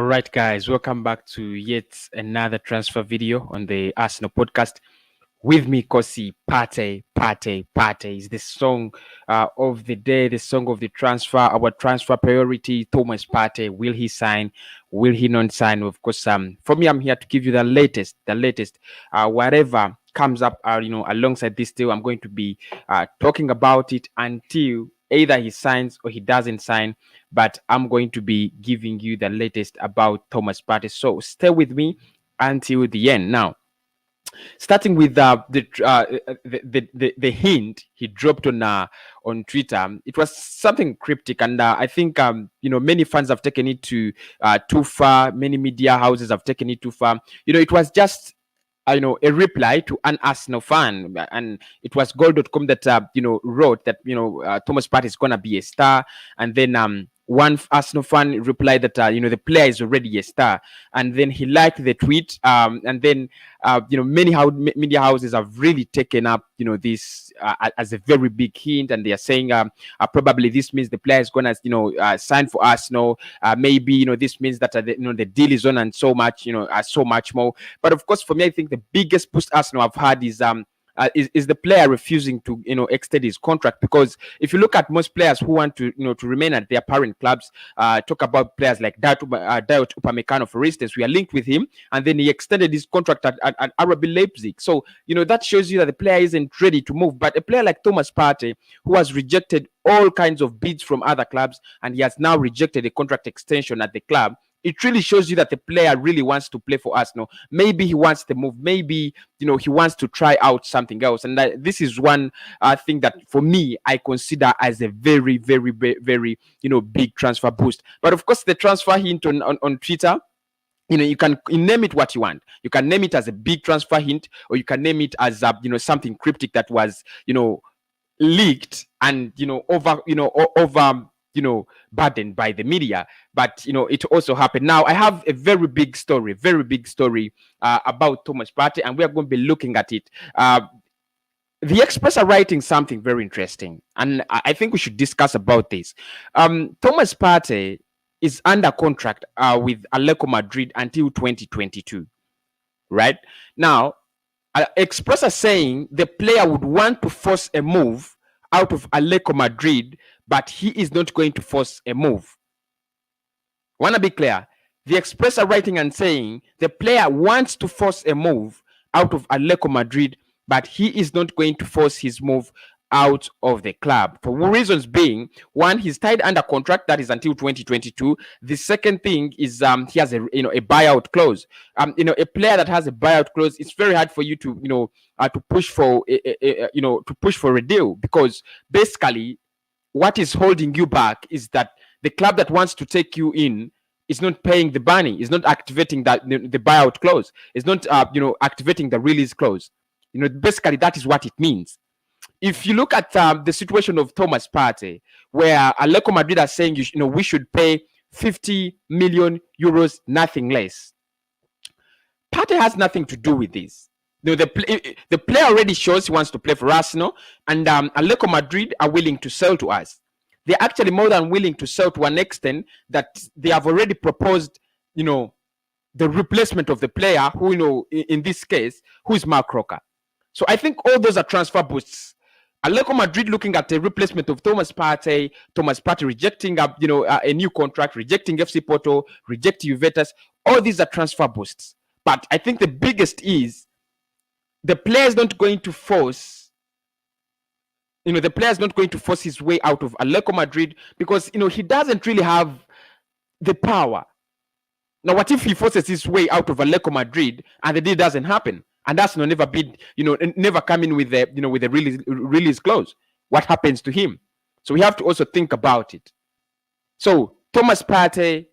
right, guys, welcome back to yet another transfer video on the Arsenal podcast. With me, Kosi, Partey is the song of the day, the song of the transfer, our transfer priority, Thomas Partey. Will he sign? Will he not sign? Of course, for me, I'm here to give you the latest, whatever comes up, alongside this deal, I'm going to be talking about it until either he signs or he doesn't sign, but I'm going to be giving you the latest about Thomas Partey. So stay with me until the end. Now, starting with the hint he dropped on Twitter, it was something cryptic, and I think many fans have taken it to too far. Many media houses have taken it too far. It was just a reply to an Arsenal fan, and it was goal.com that wrote that Thomas Partey is gonna be a star, and then one Arsenal fan replied that the player is already a star, and then he liked the tweet, and then many media houses have really taken up this as a very big hint, and they are saying probably this means the player is gonna sign for Arsenal. Maybe this means that the deal is on, and so much so much more. But of course, for me, I think the biggest boost Arsenal have had is the player refusing to extend his contract, because if you look at most players who want to to remain at their parent clubs, talk about players like Dayot Upamecano, for instance. We are linked with him, and then he extended his contract at RB Leipzig. So that shows you that the player isn't ready to move. But a player like Thomas Partey, who has rejected all kinds of bids from other clubs, and he has now rejected a contract extension at the club, it really shows you that the player really wants to play for Arsenal. Maybe he wants to move. Maybe he wants to try out something else. And this is one thing that, for me, I consider as a very, very, very big transfer boost. But of course, the transfer hint on Twitter, you can name it what you want. You can name it as a big transfer hint, or you can name it as something cryptic that was leaked and over burdened by the media. But it also happened. Now I have a very big story about Thomas Partey, and we are going to be looking at it. The Express are writing something very interesting, and I think we should discuss about this. Thomas Partey is under contract with Atletico Madrid until 2022. Right now, Express are saying the player would want to force a move out of Atletico Madrid, but he is not going to force a move. I want to be clear. The Express are writing and saying the player wants to force a move out of Atletico Madrid, but he is not going to force his move out of the club, for reasons being: one, he's tied under contract that is until 2022. The second thing is he has a buyout clause. A player that has a buyout clause, it's very hard for you to to push for a deal, because basically what is holding you back is that the club that wants to take you in is not paying the money, is not activating the buyout clause, is not activating the release clause. Basically that is what it means. If you look at the situation of Thomas Partey, where Atletico Madrid are saying we should pay 50 million euros, nothing less. Partey has nothing to do with this. The player already shows he wants to play for Arsenal, and Atletico Madrid are willing to sell to us. They're actually more than willing to sell, to an extent that they have already proposed, the replacement of the player, who, in this case, who is Mark Roca. So I think all those are transfer boosts. Atletico Madrid looking at the replacement of Thomas Partey rejecting a new contract, rejecting FC Porto, rejecting Juventus. All these are transfer boosts. But I think the biggest is the player is not going to force. The player is not going to force his way out of Atletico Madrid, because he doesn't really have the power. Now, what if he forces his way out of Atletico Madrid and the deal doesn't happen? And that's never been, never come in with the, with the release clause. What happens to him? So we have to also think about it. So Thomas Partey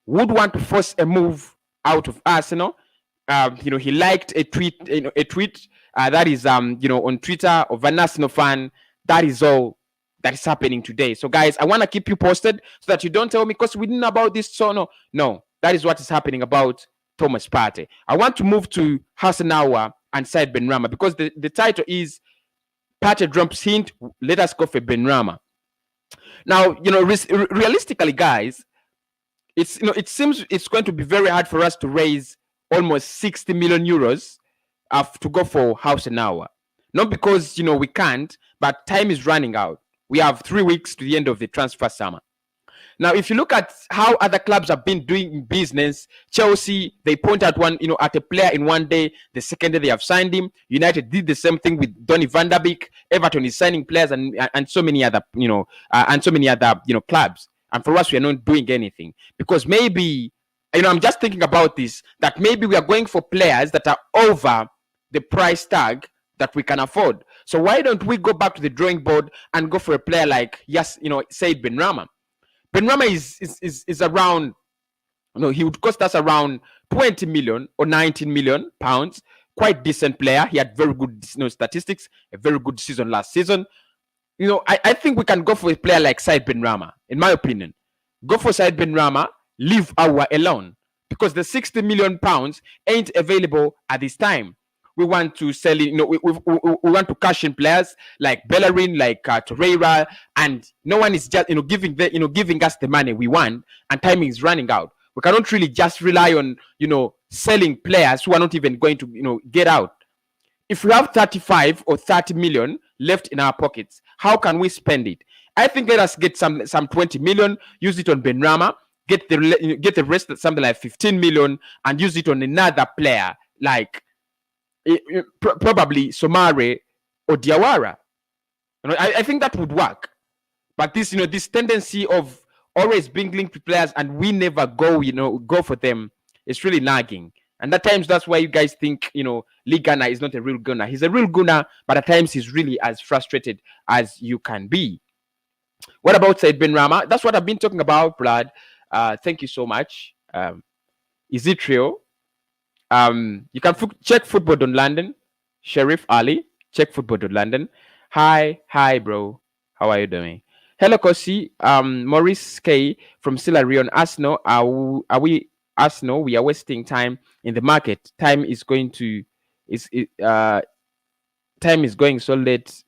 would want to force a move out of Arsenal. He liked a tweet, that is, on Twitter, of an Arsenal fan. That is all that is happening today. So guys, I want to keep you posted so that you don't tell me because we didn't know about this. So no, that is what is happening about Thomas Partey. I want to move to Hasanawa and Said Benrahma, because the title is Partey drops hint, let us go for Benrahma. Now, realistically, guys, it seems it's going to be very hard for us to raise almost 60 million euros to go for House an hour. Not because we can't, but time is running out. We have 3 weeks to the end of the transfer summer. Now, if you look at how other clubs have been doing business, Chelsea, they point at at a player in one day. The second day they have signed him. United did the same thing with Donny van der Beek. Everton is signing players, and so many other clubs. And for us, we are not doing anything because maybe I'm just thinking about this, that maybe we are going for players that are over the price tag that we can afford. So why don't we go back to the drawing board and go for a player like say Benrahma? Benrahma is around, he would cost us around 20 million or 19 million pounds. Quite decent player. He had very good statistics, a very good season last season. I think we can go for a player like Said Benrahma, in my opinion. Go for Said Benrahma, leave our alone, because the 60 million pounds ain't available at this time. We want to sell it, we want to cash in players like Bellerin, like Torreira, and no one is just giving us the money we want, and timing is running out. We cannot really just rely on selling players who are not even going to get out. If we have 35 or 30 million left in our pockets, how can we spend it? I think let us get some 20 million, use it on Benrahma, get the rest, something like 15 million, and use it on another player like probably Somare or Diawara. I think that would work. But this tendency of always being linked to players and we never go for them is really nagging. And at times that's why you guys think Lee Gunner is not a real gunner. He's a real gunner, but at times he's really as frustrated as you can be. What about Said Benrahma? That's what I've been talking about, Brad. Thank you so much. Is it real? You can check Football on London. Sheriff Ali, check Football on London. Hi, bro. How are you doing? Hello, Kosi. Maurice K from Silarion. Arsenal, are we Arsenal? We are wasting time in the market. Time is going so late.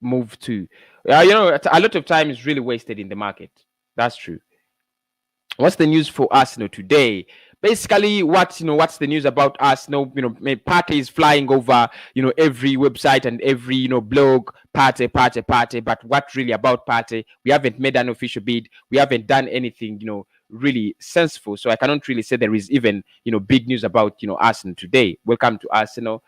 Move to a lot of time is really wasted in the market. That's true. What's the news for Arsenal today? Basically, what's the news about Arsenal? Partey is flying over every website and every blog. Partey. But what really about Partey? We haven't made an official bid. We haven't done anything really sensible. So I cannot really say there is even big news about Arsenal today. Welcome to Arsenal.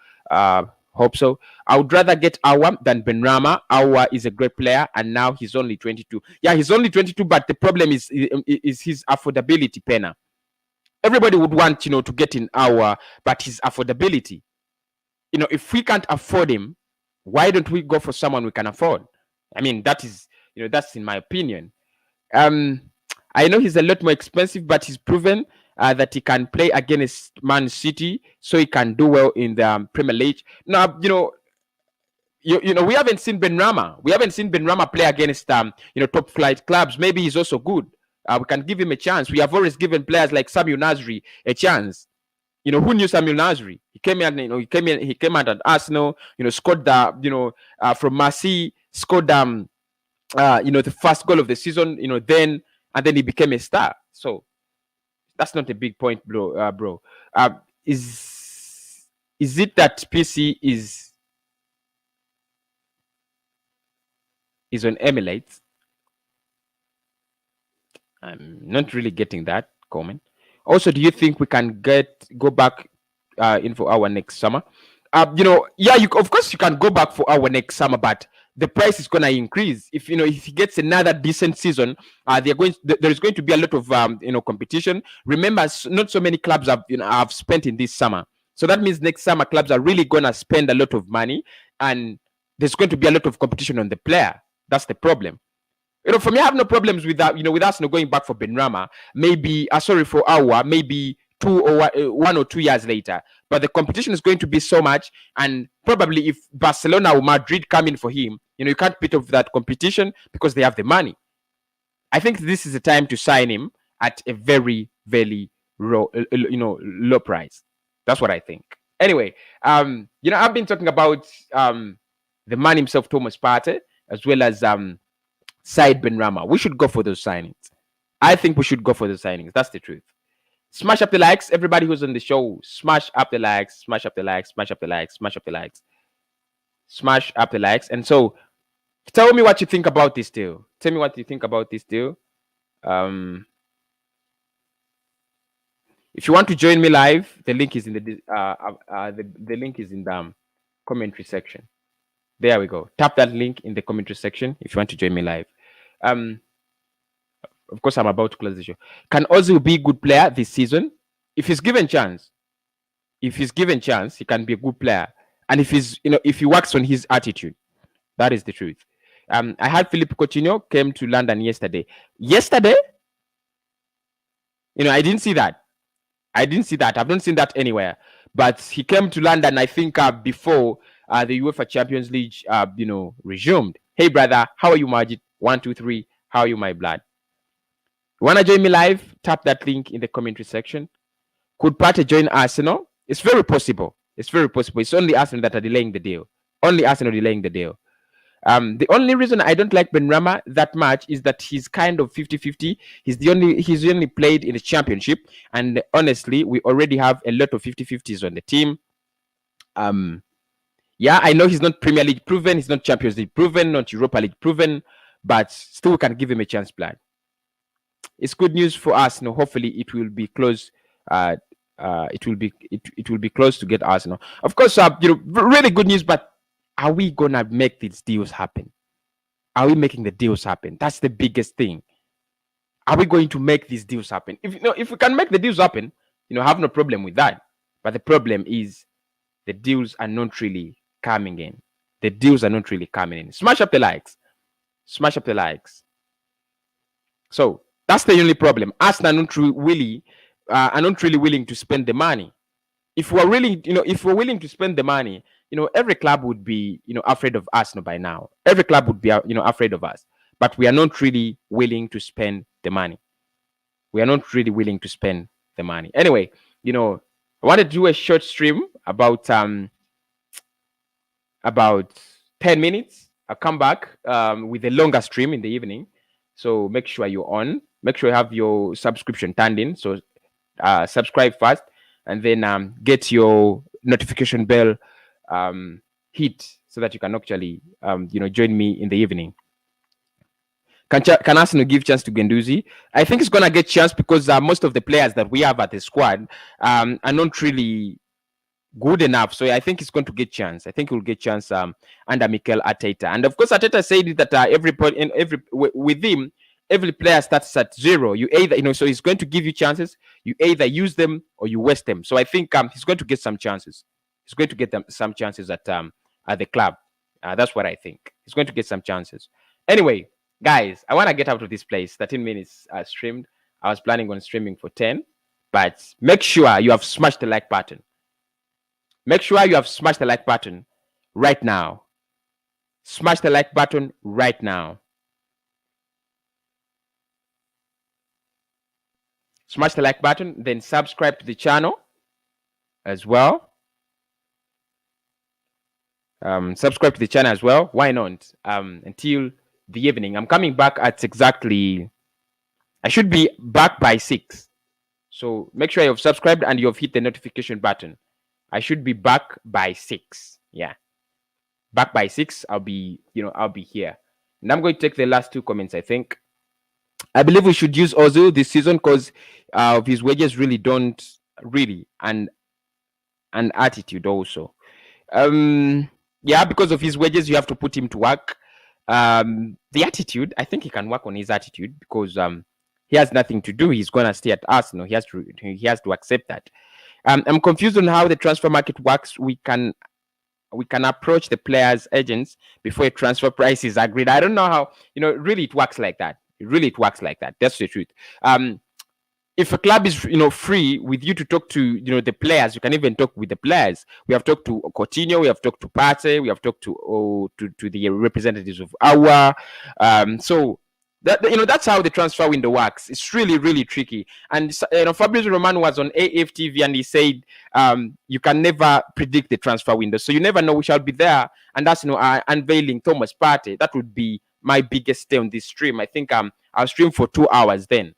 Hope so. I would rather get Awa than Benrahma. Awa is a great player, and now he's only 22. Yeah, he's only 22, but the problem is his affordability, Pena. Everybody would want to get in Awa, but his affordability. If we can't afford him, why don't we go for someone we can afford? I mean, that is that's in my opinion. I know he's a lot more expensive, but he's proven that he can play against Man City, so he can do well in the Premier League. Now, we haven't seen Benrahma. We haven't seen Benrahma play against top flight clubs. Maybe he's also good. We can give him a chance. We have always given players like Samuel Nasri a chance. Who knew Samuel Nasri? He came out at Arsenal. Scored from Marseille. Scored the first goal of the season. And then he became a star. So that's not a big point, bro. Is it that PC is on Emirates? I'm not really getting that comment. Also, do you think we can go back in for our next summer? Of course you can go back for our next summer, but the price is gonna increase. If he gets another decent season, there is going to be a lot of competition. Remember, not so many clubs have spent in this summer, so that means next summer clubs are really gonna spend a lot of money, and there's going to be a lot of competition on the player. That's the problem. For me, I have no problems with that. With us going back for Benrahma, maybe for Awa, maybe 1 or 2 years later. But the competition is going to be so much, and probably if Barcelona or Madrid come in for him, you can't beat off that competition because they have the money. I think this is the time to sign him at a very, very low price. That's what I think. Anyway, I've been talking about the man himself, Thomas Partey, as well as Said Benrahma. We should go for those signings. I think we should go for the signings. That's the truth. Smash up the likes, everybody who's on the show. Smash up the likes, smash up the likes, smash up the likes, smash up the likes, smash up the likes. And so, tell me what you think about this deal. Tell me what you think about this deal. If you want to join me live, the link is in the link is in the commentary section. There we go. Tap that link in the commentary section if you want to join me live. Of course, I'm about to close the show. Can Ozil be a good player this season? If he's given chance, he can be a good player. And if he works on his attitude, that is the truth. I had Philippe Coutinho came to London yesterday. Yesterday? I didn't see that. I've not seen that anywhere. But he came to London, I think, before the UEFA Champions League, resumed. Hey, brother, how are you, Majid? 1, 2, 3. How are you, my blood? You want to join me live? Tap that link in the commentary section. Could Partey join Arsenal? It's very possible. It's only Arsenal that are delaying the deal. The only reason I don't like Benrahma that much is that he's kind of 50-50. He's only played in the championship, and honestly, we already have a lot of 50-50s on the team. Yeah, I know he's not Premier League proven, he's not Champions League proven, not Europa League proven, but still we can give him a chance, blood. It's good news for us. Hopefully it will be close. It will be close to get Arsenal. Of course, really good news. But are we gonna make these deals happen? Are we making the deals happen? That's the biggest thing. Are we going to make these deals happen? If we can make the deals happen, I have no problem with that. But the problem is the deals are not really coming in. Smash up the likes. So that's the only problem. Arsenal are not really willing to spend the money. If we're willing to spend the money, every club would be, afraid of Arsenal by now. Every club would be, afraid of us. But we are not really willing to spend the money. Anyway, I wanted to do a short stream about 10 minutes. I'll come back with a longer stream in the evening. So make sure you're on. Make sure you have your subscription turned in. So subscribe first, and then get your notification bell hit so that you can actually join me in the evening. Can Arsenal give chance to Guendouzi? I think it's gonna get chance because most of the players that we have at the squad are not really good enough. So I think it's going to get chance. I think it will get chance under Mikel Arteta. And of course, Arteta said that with him, every player starts at 0. You either, so he's going to give you chances. You either use them or you waste them. So I think he's going to get some chances. He's going to get some chances at the club. That's what I think. He's going to get some chances. Anyway, guys, I want to get out of this place. 13 minutes streamed. I was planning on streaming for 10. But make sure you have smashed the like button. Make sure you have smashed the like button right now. Smash the like button right now. Smash the like button, then subscribe to the channel as well. Subscribe to the channel as well. Why not? Until the evening. I'm coming back at exactly... I should be back by 6. So make sure you've subscribed and you've hit the notification button. I should be back by 6. Yeah. Back by 6. I'll be here. And I'm going to take the last 2 comments, I think. I believe we should use Ozil this season because his wages really don't and attitude also. Yeah, because of his wages, you have to put him to work. The attitude, I think he can work on his attitude because he has nothing to do. He's gonna stay at Arsenal. He has to accept that. I'm confused on how the transfer market works. We can approach the players' agents before a transfer price is agreed. I don't know how, really it works like that. That's the truth. If a club is, free with you to talk to, the players, you can even talk with the players. We have talked to Coutinho, we have talked to Partey, we have talked to the representatives of our. So that that's how the transfer window works. It's really, really tricky. And Fabrizio Romano was on AFTV and he said you can never predict the transfer window, so you never know who shall be there. And that's unveiling Thomas Partey. That would be my biggest stay on this stream. I think I'll stream for 2 hours then.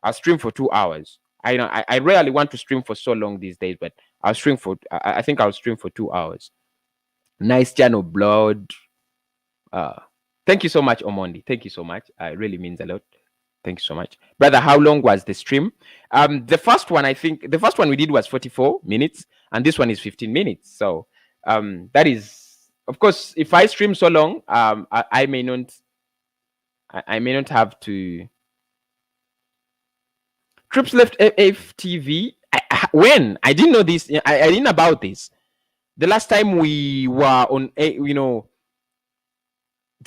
I'll stream for 2 hours. I know I rarely want to stream for so long these days, but I'll stream for I think I'll stream for 2 hours. Nice channel blood. Uh Thank you so much, Omondi. Thank you so much. It really means a lot. Thank you so much. Brother, how long was the stream? The first one, I think the first one we did was 44 minutes, and this one is 15 minutes. So that is, of course, if I stream so long, I may not have to. Troops left FTV. When? I didn't know this. I didn't know about this. The last time we were on, they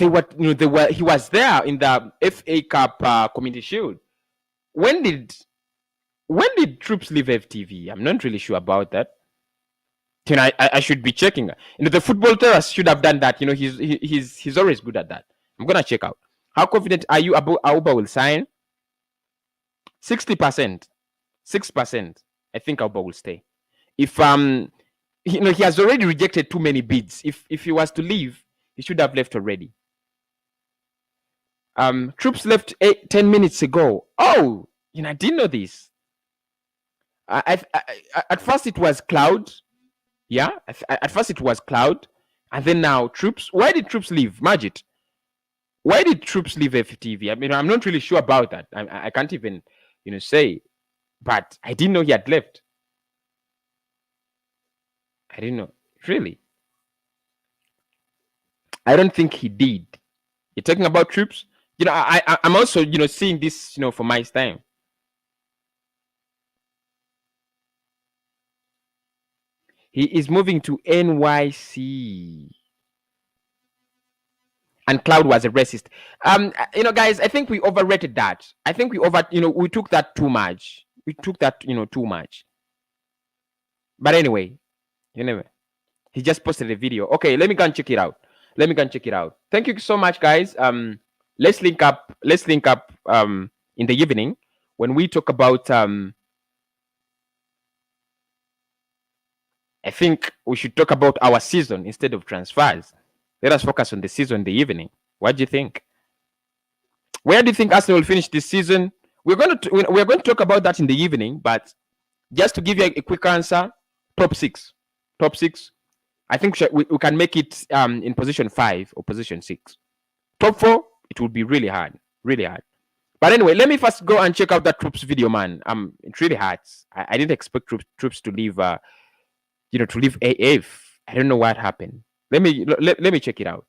were. He was there in the FA Cup Community Shield. When did Troops leave FTV? I'm not really sure about that. I should be checking. The football terrorist should have done that. He's always good at that. I'm gonna check out. How confident are you about Auba will sign? 60%, 6%. I think Auba will stay. If he has already rejected too many bids. If he was to leave, he should have left already. Troops left 10 minutes ago. Oh, I didn't know this. At first it was Cloud. Yeah, at first it was Cloud, and then now Troops. Why did Troops leave? Majid. Why did Troops leave FTV? I mean, I'm not really sure about that. I can't even, say. But I didn't know he had left. I didn't know. Really? I don't think he did. You're talking about Troops? I'm also, seeing this, for my time. He is moving to NYC. And Cloud was a racist. Guys, I think we overrated that. I think we took that too much. We took that, too much. But anyway, he just posted a video. Okay, let me go and check it out. Thank you so much, guys. Let's link up in the evening when we talk about I think we should talk about our season instead of transfers. Let us focus on the season in the evening. What do you think? Where do you think Arsenal will finish this season? We're going to talk about that in the evening, but just to give you a quick answer, top six. I think we can make it in position 5 or position 6. Top 4, it will be really hard. But anyway, let me first go and check out that Troops video, man. It really hurts. I didn't expect Troops to leave. To leave AF. I don't know what happened. Let me check it out.